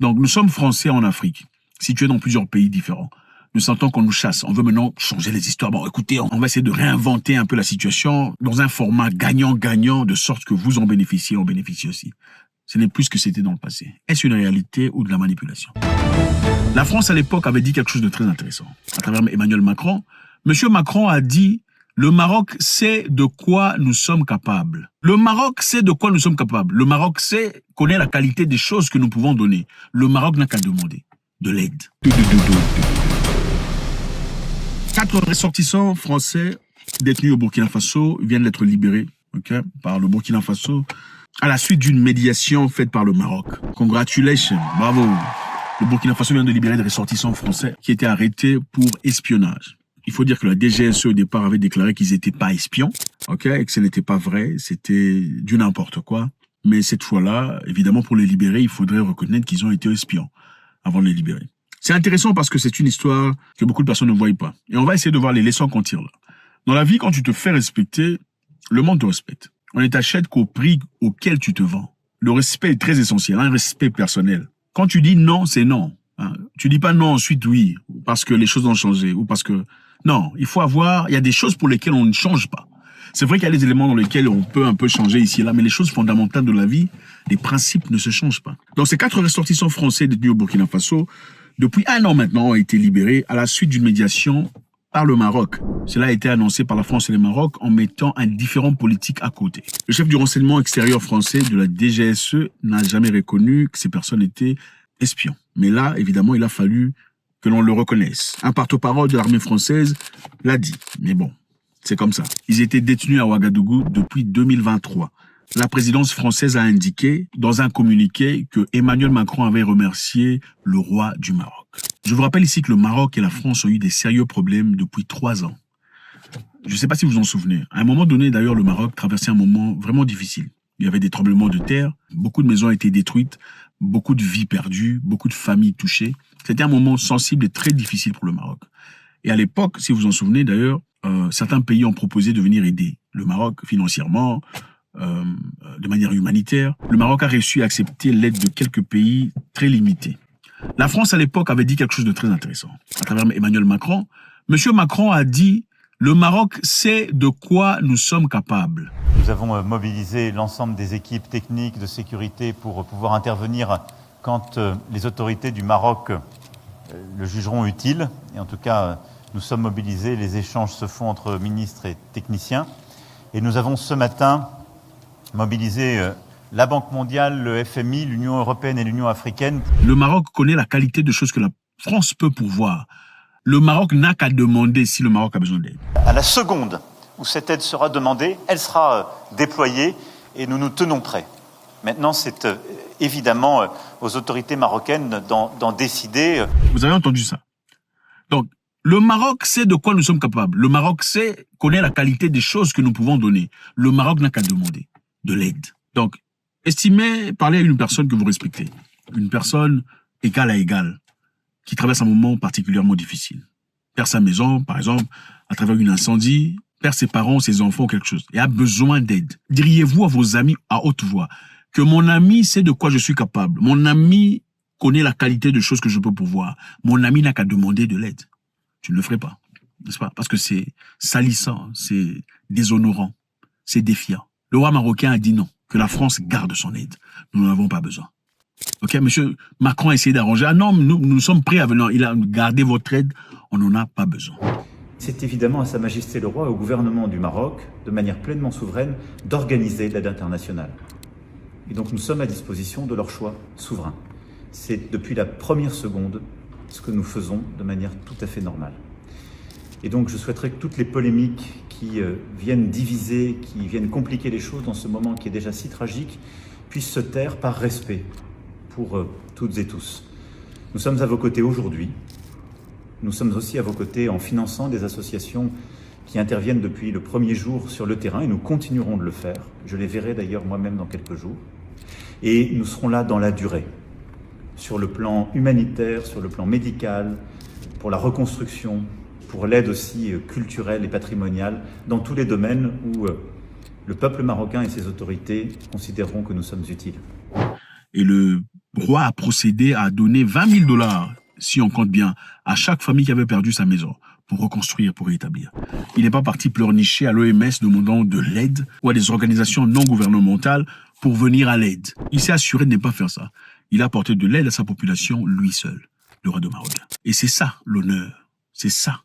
Donc, nous sommes Français en Afrique, situés dans plusieurs pays différents. Nous sentons qu'on nous chasse. On veut maintenant changer les histoires. Bon, écoutez, on va essayer de réinventer un peu la situation dans un format gagnant-gagnant, de sorte que vous en bénéficiez, on bénéficie aussi. Ce n'est plus ce que c'était dans le passé. Est-ce une réalité ou de la manipulation? La France, à l'époque, avait dit quelque chose de très intéressant. À travers Emmanuel Macron, Monsieur Macron a dit: le Maroc sait de quoi nous sommes capables. Le Maroc sait de quoi nous sommes capables. Le Maroc connaît la qualité des choses que nous pouvons donner. Le Maroc n'a qu'à demander de l'aide. 4 ressortissants français détenus au Burkina Faso viennent d'être libérés par le Burkina Faso à la suite d'une médiation faite par le Maroc. Congratulations, bravo. Le Burkina Faso vient de libérer des ressortissants français qui étaient arrêtés pour espionnage. Il faut dire que la DGSE au départ avait déclaré qu'ils n'étaient pas espions, et que ce n'était pas vrai, c'était du n'importe quoi. Mais cette fois-là, évidemment, pour les libérer, il faudrait reconnaître qu'ils ont été espions avant de les libérer. C'est intéressant parce que c'est une histoire que beaucoup de personnes ne voient pas. Et on va essayer de voir les leçons qu'on tire là. Dans la vie, quand tu te fais respecter, le monde te respecte. On ne t'achète qu'au prix auquel tu te vends. Le respect est très essentiel, un respect personnel. Quand tu dis non, c'est non. Tu dis pas non ensuite oui, parce que les choses ont changé ou parce que... Non, il y a des choses pour lesquelles on ne change pas. C'est vrai qu'il y a des éléments dans lesquels on peut un peu changer ici et là, mais les choses fondamentales de la vie, les principes ne se changent pas. Donc ces 4 ressortissants français détenus au Burkina Faso, depuis 1 an maintenant, ont été libérés à la suite d'une médiation par le Maroc. Cela a été annoncé par la France et le Maroc en mettant un différend politique à côté. Le chef du renseignement extérieur français de la DGSE n'a jamais reconnu que ces personnes étaient espions. Mais là, évidemment, il a fallu que l'on le reconnaisse. Un porte-parole de l'armée française l'a dit. Mais bon, c'est comme ça. Ils étaient détenus à Ouagadougou depuis 2023. La présidence française a indiqué dans un communiqué que Emmanuel Macron avait remercié le roi du Maroc. Je vous rappelle ici que le Maroc et la France ont eu des sérieux problèmes depuis 3 ans. Je ne sais pas si vous vous en souvenez. À un moment donné, d'ailleurs, le Maroc traversait un moment vraiment difficile. Il y avait des tremblements de terre, beaucoup de maisons ont été détruites, beaucoup de vies perdues, beaucoup de familles touchées. C'était un moment sensible et très difficile pour le Maroc. Et à l'époque, si vous vous en souvenez d'ailleurs, certains pays ont proposé de venir aider le Maroc financièrement, de manière humanitaire. Le Maroc a réussi à accepter l'aide de quelques pays très limités. La France, à l'époque, avait dit quelque chose de très intéressant. À travers Emmanuel Macron, Monsieur Macron a dit: le Maroc sait de quoi nous sommes capables. Nous avons mobilisé l'ensemble des équipes techniques de sécurité pour pouvoir intervenir quand les autorités du Maroc le jugeront utile. Et en tout cas, nous sommes mobilisés, les échanges se font entre ministres et techniciens. Et nous avons ce matin mobilisé la Banque mondiale, le FMI, l'Union européenne et l'Union africaine. Le Maroc connaît la qualité de choses que la France peut pourvoir. Le Maroc n'a qu'à demander si le Maroc a besoin d'aide. À la seconde où cette aide sera demandée, elle sera déployée et nous nous tenons prêts. Maintenant, c'est évidemment aux autorités marocaines d'en décider. Vous avez entendu ça? Donc, le Maroc sait de quoi nous sommes capables. Le Maroc connaît la qualité des choses que nous pouvons donner. Le Maroc n'a qu'à demander de l'aide. Donc, parlez à une personne que vous respectez. Une personne égale à égale, qui traverse un moment particulièrement difficile. Perd sa maison, par exemple, à travers un incendie, perd ses parents, ses enfants, quelque chose, et a besoin d'aide. Diriez-vous à vos amis à haute voix que mon ami sait de quoi je suis capable. Mon ami connaît la qualité de choses que je peux pourvoir. Mon ami n'a qu'à demander de l'aide. Tu ne le ferais pas, n'est-ce pas? Parce que c'est salissant, c'est déshonorant, c'est défiant. Le roi marocain a dit non, que la France garde son aide. Nous n'en avons pas besoin. Ok, monsieur Macron a essayé d'arranger. Ah non, nous sommes prêts à venir. Il a gardé votre aide. On n'en a pas besoin. C'est évidemment à Sa Majesté le Roi et au gouvernement du Maroc, de manière pleinement souveraine, d'organiser l'aide internationale. Et donc nous sommes à disposition de leur choix souverain. C'est depuis la première seconde ce que nous faisons de manière tout à fait normale. Et donc je souhaiterais que toutes les polémiques qui viennent diviser, qui viennent compliquer les choses dans ce moment qui est déjà si tragique, puissent se taire par respect pour toutes et tous. Nous sommes à vos côtés aujourd'hui. Nous sommes aussi à vos côtés en finançant des associations qui interviennent depuis le premier jour sur le terrain et nous continuerons de le faire. Je les verrai d'ailleurs moi-même dans quelques jours. Et nous serons là dans la durée, sur le plan humanitaire, sur le plan médical, pour la reconstruction, pour l'aide aussi culturelle et patrimoniale, dans tous les domaines où le peuple marocain et ses autorités considéreront que nous sommes utiles. Et le roi a procédé à donner 20 000 $, si on compte bien, à chaque famille qui avait perdu sa maison, pour reconstruire, pour rétablir. Il n'est pas parti pleurnicher à l'OMS demandant de l'aide ou à des organisations non gouvernementales pour venir à l'aide. Il s'est assuré de ne pas faire ça. Il a apporté de l'aide à sa population, lui seul, le roi de Maroc. Et c'est ça, l'honneur. C'est ça,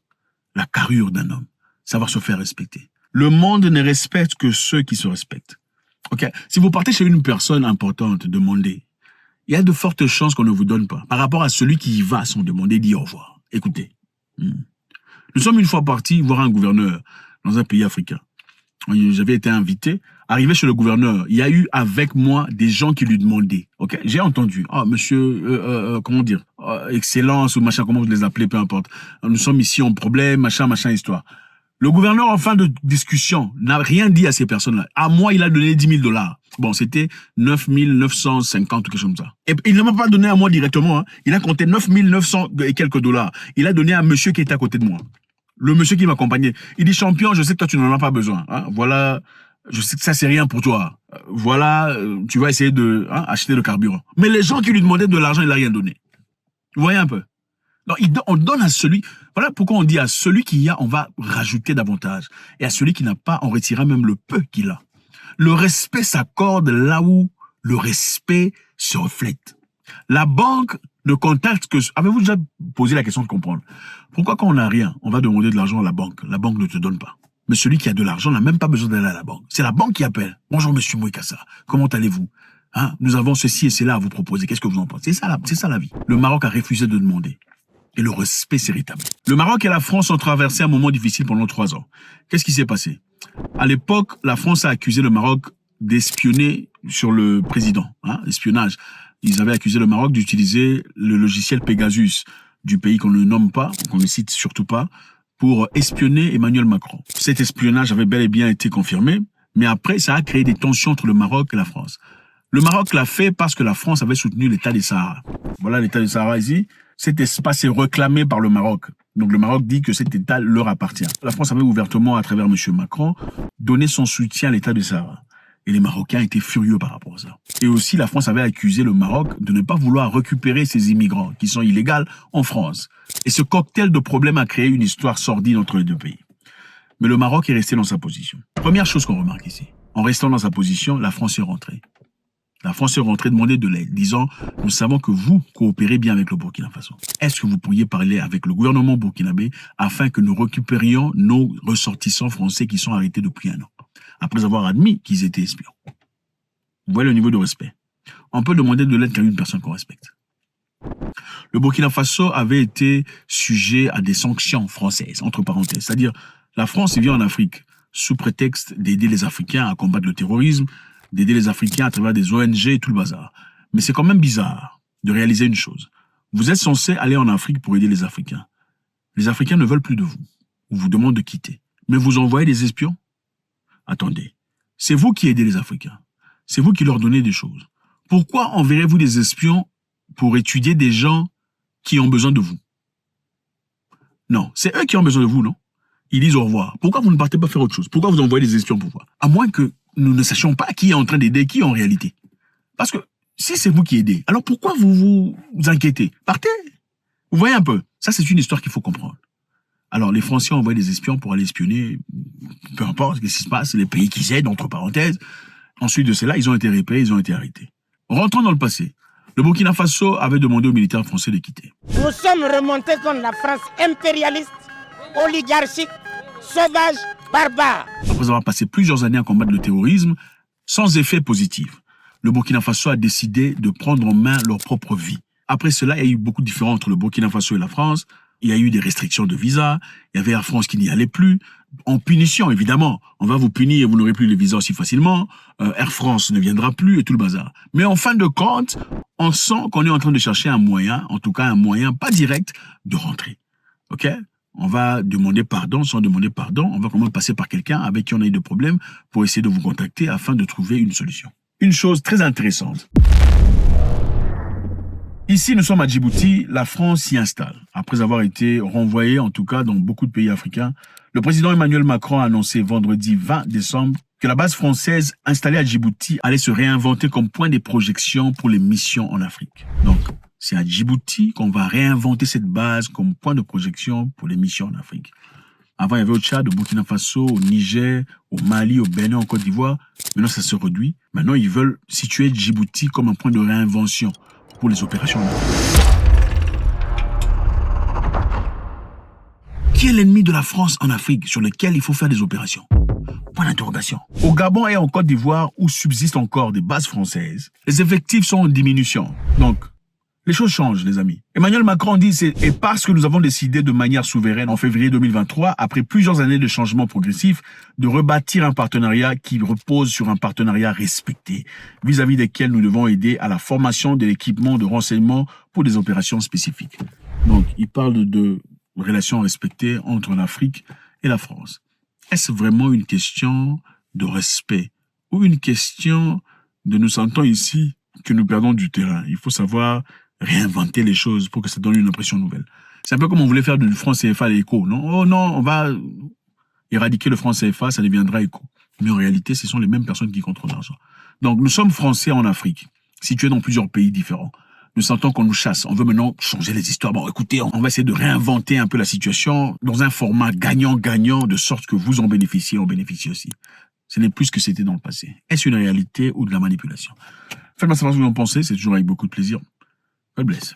la carrure d'un homme. Savoir se faire respecter. Le monde ne respecte que ceux qui se respectent. Ok? Si vous partez chez une personne importante, demandez. Il y a de fortes chances qu'on ne vous donne pas. Par rapport à celui qui y va sans demander, dit au revoir. Écoutez. Nous sommes une fois partis voir un gouverneur dans un pays africain. J'avais été invité. Arrivé chez le gouverneur, il y a eu avec moi des gens qui lui demandaient. Ok, j'ai entendu. Ah, monsieur, comment dire, excellence ou machin, comment vous les appelez, peu importe. Nous sommes ici en problème, machin, histoire. Le gouverneur, en fin de discussion, n'a rien dit à ces personnes-là. À moi, il a donné 10 000 $. Bon, c'était 9 950 ou quelque chose comme ça. Et il ne m'a pas donné à moi directement. Hein. Il a compté 9 900 et quelques $. Il a donné à un monsieur qui était à côté de moi. Le monsieur qui m'accompagnait. Il dit, champion, je sais que toi, tu n'en as pas besoin. Hein. Voilà, je sais que ça, c'est rien pour toi. Voilà, tu vas essayer de acheter le carburant. Mais les gens qui lui demandaient de l'argent, il n'a rien donné. Vous voyez un peu? Non, on donne à celui... Voilà pourquoi on dit à celui qui a, on va rajouter davantage. Et à celui qui n'a pas, on retirera même le peu qu'il a. Le respect s'accorde là où le respect se reflète. La banque ne contacte que... Avez-vous déjà posé la question de comprendre? Pourquoi quand on n'a rien, on va demander de l'argent à la banque? La banque ne te donne pas. Mais celui qui a de l'argent n'a même pas besoin d'aller à la banque. C'est la banque qui appelle. Bonjour, monsieur Mouikassa. Comment allez-vous? Hein? Nous avons ceci et cela à vous proposer. Qu'est-ce que vous en pensez? C'est ça la vie. Le Maroc a refusé de demander. Et le respect s'est rétabli. Le Maroc et la France ont traversé un moment difficile pendant 3 ans. Qu'est-ce qui s'est passé? À l'époque, la France a accusé le Maroc d'espionner sur le président. Espionnage. Ils avaient accusé le Maroc d'utiliser le logiciel Pegasus du pays qu'on ne nomme pas, qu'on ne cite surtout pas, pour espionner Emmanuel Macron. Cet espionnage avait bel et bien été confirmé, mais après, ça a créé des tensions entre le Maroc et la France. Le Maroc l'a fait parce que la France avait soutenu l'État des Sahara. Voilà l'État des Sahara ici. Cet espace est réclamé par le Maroc. Donc le Maroc dit que cet État leur appartient. La France avait ouvertement, à travers M. Macron, donné son soutien à l'État des Sahara. Et les Marocains étaient furieux par rapport à ça. Et aussi, la France avait accusé le Maroc de ne pas vouloir récupérer ces immigrants qui sont illégaux en France. Et ce cocktail de problèmes a créé une histoire sordide entre les deux pays. Mais le Maroc est resté dans sa position. Première chose qu'on remarque ici, en restant dans sa position, la France est rentrée. La France est rentrée demander de l'aide, disant « Nous savons que vous coopérez bien avec le Burkina Faso. Est-ce que vous pourriez parler avec le gouvernement burkinabé afin que nous récupérions nos ressortissants français qui sont arrêtés depuis 1 an, après avoir admis qu'ils étaient espions ?» Vous voyez le niveau de respect. On peut demander de l'aide qu'à une personne qu'on respecte. Le Burkina Faso avait été sujet à des sanctions françaises, entre parenthèses. C'est-à-dire, la France vient en Afrique sous prétexte d'aider les Africains à combattre le terrorisme, d'aider les Africains à travers des ONG et tout le bazar. Mais c'est quand même bizarre de réaliser une chose. Vous êtes censé aller en Afrique pour aider les Africains. Les Africains ne veulent plus de vous, ou vous demandent de quitter. Mais vous envoyez des espions? Attendez, c'est vous qui aidez les Africains. C'est vous qui leur donnez des choses. Pourquoi enverrez-vous des espions pour étudier des gens qui ont besoin de vous? Non, c'est eux qui ont besoin de vous, non? Ils disent au revoir. Pourquoi vous ne partez pas faire autre chose? Pourquoi vous envoyez des espions pour voir? À moins que nous ne sachions pas qui est en train d'aider qui en réalité. Parce que si c'est vous qui aidez, alors pourquoi vous inquiétez? Partez. Vous voyez un peu. Ça, c'est une histoire qu'il faut comprendre. Alors, les Français ont envoyé des espions pour aller espionner, peu importe ce qui se passe, les pays qui aident, entre parenthèses. Ensuite de cela, ils ont été repérés, ils ont été arrêtés. Rentrons dans le passé. Le Burkina Faso avait demandé aux militaires français de quitter. Nous sommes remontés contre la France impérialiste, oligarchique, sauvage, barbare. Après avoir passé plusieurs années à combattre le terrorisme, sans effet positif, le Burkina Faso a décidé de prendre en main leur propre vie. Après cela, il y a eu beaucoup de différends entre le Burkina Faso et la France. Il y a eu des restrictions de visa. Il y avait Air France qui n'y allait plus. En punition, évidemment. On va vous punir et vous n'aurez plus les visas aussi facilement. Air France ne viendra plus et tout le bazar. Mais en fin de compte, on sent qu'on est en train de chercher un moyen, en tout cas un moyen pas direct, de rentrer. OK? On va demander pardon sans demander pardon. On va quand même passer par quelqu'un avec qui on a eu des problèmes pour essayer de vous contacter afin de trouver une solution. Une chose très intéressante. Ici, nous sommes à Djibouti, la France s'y installe. Après avoir été renvoyée, en tout cas dans beaucoup de pays africains, le président Emmanuel Macron a annoncé vendredi 20 décembre que la base française installée à Djibouti allait se réinventer comme point de projection pour les missions en Afrique. Donc, c'est à Djibouti qu'on va réinventer cette base comme point de projection pour les missions en Afrique. Avant, il y avait au Tchad, au Burkina Faso, au Niger, au Mali, au Bénin, en Côte d'Ivoire. Maintenant, ça se réduit. Maintenant, ils veulent situer Djibouti comme un point de réinvention pour les opérations en Afrique. Qui est l'ennemi de la France en Afrique sur lequel il faut faire des opérations? Point d'interrogation. Au Gabon et en Côte d'Ivoire, où subsistent encore des bases françaises, les effectifs sont en diminution. Donc, les choses changent, les amis. Emmanuel Macron dit et parce que nous avons décidé de manière souveraine en février 2023, après plusieurs années de changements progressifs, de rebâtir un partenariat qui repose sur un partenariat respecté, vis-à-vis desquels nous devons aider à la formation de l'équipement de renseignement pour des opérations spécifiques. Donc, il parle de relations respectées entre l'Afrique et la France. Est-ce vraiment une question de respect ou une question de nous sentons ici que nous perdons du terrain? Il faut savoir réinventer les choses pour que ça donne une impression nouvelle. C'est un peu comme on voulait faire du franc CFA l'éco, non? Oh non, on va éradiquer le franc CFA, ça deviendra éco. Mais en réalité, ce sont les mêmes personnes qui contrôlent l'argent. Donc, nous sommes Français en Afrique, situés dans plusieurs pays différents. Nous sentons qu'on nous chasse. On veut maintenant changer les histoires. Bon, écoutez, on va essayer de réinventer un peu la situation dans un format gagnant-gagnant, de sorte que vous en bénéficiez, on bénéficie aussi. Ce n'est plus ce que c'était dans le passé. Est-ce une réalité ou de la manipulation? Faites-moi savoir ce que vous en pensez, c'est toujours avec beaucoup de plaisir. God bless.